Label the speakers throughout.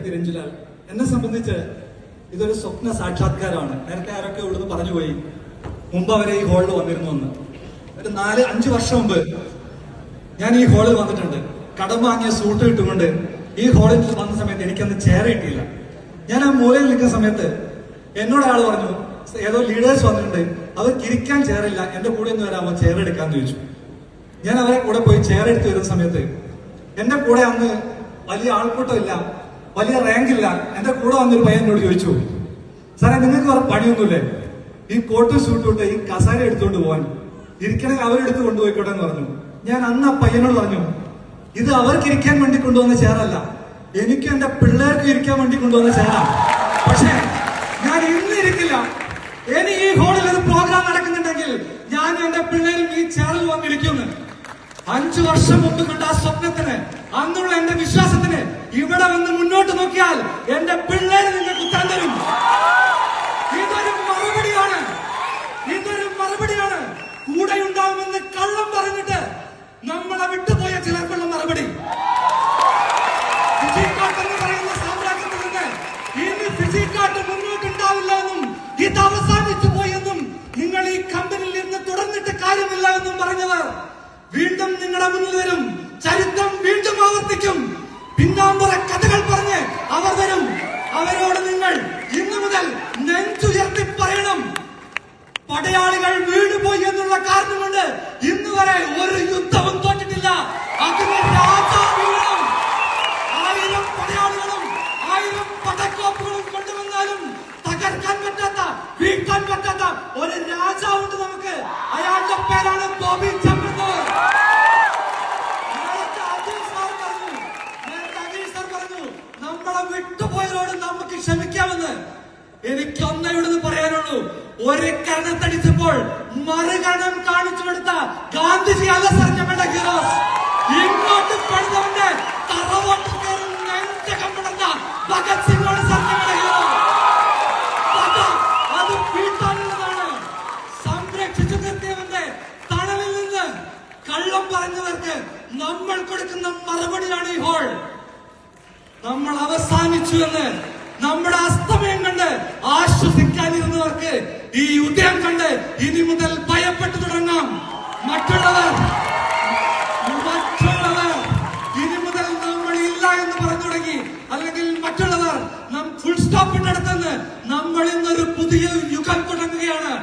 Speaker 1: വ്യക്തി രഞ്ജുലാൽ. എന്നെ സംബന്ധിച്ച് ഇതൊരു സ്വപ്ന സാക്ഷാത്കാരമാണ്. നേരത്തെ ആരൊക്കെ ഉള്ളത് പറഞ്ഞുപോയി മുമ്പ് അവരെ ഈ ഹാളിൽ വന്നിരുന്നു എന്ന്. ഒരു 4-5 വർഷം മുമ്പ് ഞാൻ ഈ ഹാളിൽ വന്നിട്ടുണ്ട്. കടം വാങ്ങിയ സൂട്ട് ഇട്ടുകൊണ്ട് ഈ ഹാളിൽ വന്ന സമയത്ത് എനിക്കന്ന് ചെയർ കിട്ടിയില്ല. ഞാൻ ആ മൂലയിൽ നിൽക്കുന്ന സമയത്ത് എന്നോട് ആള് പറഞ്ഞു, ഏതോ ലീഡേഴ്സ് വന്നിട്ടുണ്ട്, അവർക്ക് ഇരിക്കാൻ ചെയറില്ല, എന്റെ കൂടെ ഒന്ന് വരാമോ ചെയർ എടുക്കാന്ന് ചോദിച്ചു. ഞാൻ അവരെ കൂടെ പോയി ചെയർ എടുത്ത് വരുന്ന സമയത്ത് എന്റെ കൂടെ അന്ന് വലിയ ആൾക്കൂട്ടമില്ല, വലിയ റാങ്കില്ല. എന്റെ കൂടെ വന്നൊരു പയ്യൻ എന്നോട് ചോദിച്ചു, സാറേ നിങ്ങൾക്ക് വേറെ പണിയൊന്നുമില്ലേ, ഈ കോട്ട് സൂട്ട് ഇട്ട് ഈ കസാര എടുത്തുകൊണ്ട് പോകാൻ, ഇരിക്കണമെങ്കിൽ അവരെടുത്ത് കൊണ്ടുപോയിക്കോട്ടെ എന്ന് പറഞ്ഞു. ഞാൻ അന്ന് ആ പയ്യനോട് പറഞ്ഞു, ഇത് അവർക്ക് ഇരിക്കാൻ വേണ്ടി കൊണ്ടുവന്ന ചെയറല്ല, എനിക്കും എന്റെ പിള്ളേർക്ക് ഇരിക്കാൻ വേണ്ടി കൊണ്ടുവന്ന ചെയറാണ്. പക്ഷേ ഞാൻ ഇന്ന് ഇരിക്കില്ല. ഇനി ഈ ഹോളിൽ ഒരു പ്രോഗ്രാം നടക്കുന്നുണ്ടെങ്കിൽ ഞാൻ എന്റെ പിള്ളേരും ഈ ചെയറിൽ വന്നിരിക്കുന്നു. 5 വർഷം മുമ്പ് കണ്ട ആ സ്വപ്നത്തിന്, അന്നുള്ള എന്റെ വിശ്വാസത്തിന് ഇവിടെ വന്ന് മുന്നോട്ട് നോക്കിയാൽ എന്റെ പിള്ളേര് നിങ്ങൾക്ക് ഉത്തരം തരും. ഇതൊരു മറുപടിയാണ്, ഇതൊരു മറുപടിയാണ്. കൂടെ ഉണ്ടാവുമെന്ന് കള്ളം പറഞ്ഞിട്ട് നമ്മളെ വിട്ടുപോയ ചിലർക്കുള്ള മറുപടി. ഫിജിക്കാട്ട് എന്ന് പറയുന്ന സാമ്രാജ്യത്തിൽ നിന്ന് ഇനി ഫിജിക്കാട്ട് മുന്നോട്ടുണ്ടാവില്ല എന്നും ഇത് അവസാനിച്ചു പോയെന്നും നിങ്ങൾ ഈ കമ്പനിയിൽ ഇരുന്ന് തുടർന്നിട്ട് കാര്യമില്ല എന്നും പറഞ്ഞവർ വീണ്ടും നിങ്ങളുടെ മുന്നിൽ വരും. ചരിത്രം വീണ്ടും ആവർത്തിക്കും. പിന്നാമ്പുറ കഥകൾ പറഞ്ഞ് അവർ വരും. അവരോട് നിങ്ങൾ ഇന്നു മുതൽ നെഞ്ചുയർത്തി പറയണം, പടയാളികൾ വീണുപോയി എന്നുള്ള കാരണം കൊണ്ട് ഇന്ന് വരെ ഒരു യുദ്ധവും തോറ്റിട്ടില്ല. അതിന് രാജാവ് വീഴണം. 1000 പടയാളികളും 1000 പടക്കോപ്പുകളും കൊണ്ടുവന്നാലും തകർക്കാൻ പറ്റാത്ത, വീഴ്ത്താൻ പറ്റാത്ത ഒരു രാജാവുണ്ട് നമുക്ക്. അയാളുടെ പേരാണ് ബോബി ചെമ്മണ്ണൂർ. നമ്മളെ വിട്ടുപോയവരോട് നമുക്ക് ക്ഷമിക്കാമെന്ന്. എനിക്ക് ഒന്നയോട് പറയാനുള്ളൂ, ഒരു കരണത്തടിച്ചപ്പോൾ മറുകരണം കാണിച്ചു കൊടുത്ത ഗാന്ധിജി അല്ല സർ ഞങ്ങളുടെ ഹീറോസ്. ഇങ്ങോട്ട് പണിതവന്റെ തറവോട്ട് കയറും നെഞ്ചകപ്പെടുന്ന ഭഗത് സിംഗാണ് സർ ഞങ്ങളുടെ ഹീറോ. അത് വീട്ടാനുള്ളതാണ്. സംരക്ഷിച്ചു നിർത്തിയവന്റെ തണലിൽ നിന്ന് കള്ളം പറഞ്ഞവർക്ക് നമ്മൾ കൊടുക്കുന്ന മറുപടിയാണ് ഈ ഹോൾ. നമ്മൾ അവസാനിച്ചു എന്ന് നമ്മുടെ അസ്തമയം കണ്ട് ആശ്വസിക്കാനിരുന്നവർക്ക് ഈ ഉദയം കണ്ട് ഇനി മുതൽ ഭയപ്പെട്ടു തുടങ്ങാം. മറ്റുള്ളവർ ഇനി മുതൽ നമ്മൾ ഇല്ല എന്ന് പറഞ്ഞു തുടങ്ങി, അല്ലെങ്കിൽ മറ്റുള്ളവർ നാം ഫുൾ സ്റ്റോപ്പ് ഇട്ടെടുത്തെന്ന് നമ്മൾ ഇന്നൊരു പുതിയ യുഗം തുടങ്ങുകയാണ്.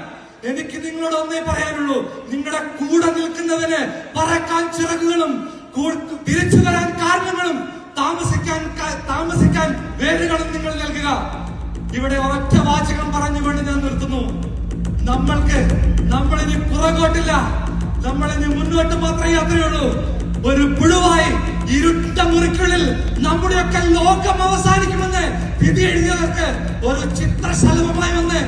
Speaker 1: എനിക്ക് നിങ്ങളോട് ഒന്നേ പറയാനുള്ളൂ, നിങ്ങളുടെ കൂടെ നിൽക്കുന്നവന് പറക്കാൻ ചിറകുകളും തിരിച്ചു വരാൻ കാരണങ്ങളും താമസിക്കാൻ വേരുകളും നിങ്ങൾ നൽകുക. ഇവിടെ ഒറ്റ വാചകം പറഞ്ഞുകൊണ്ട് ഞാൻ നിർത്തുന്നു. നമ്മളിനി പുറകോട്ടില്ല, നമ്മളിനി മുന്നോട്ട് മാത്രമേ യാത്രയുള്ളൂ. ഒരു പുഴുവായി ഇരുട്ട മുറിക്കുള്ളിൽ നമ്മുടെയൊക്കെ ലോകം അവസാനിക്കുമെന്ന് വിധി എഴുതിയവർക്ക് ഒരു ചിത്രശലഭമായി വന്ന്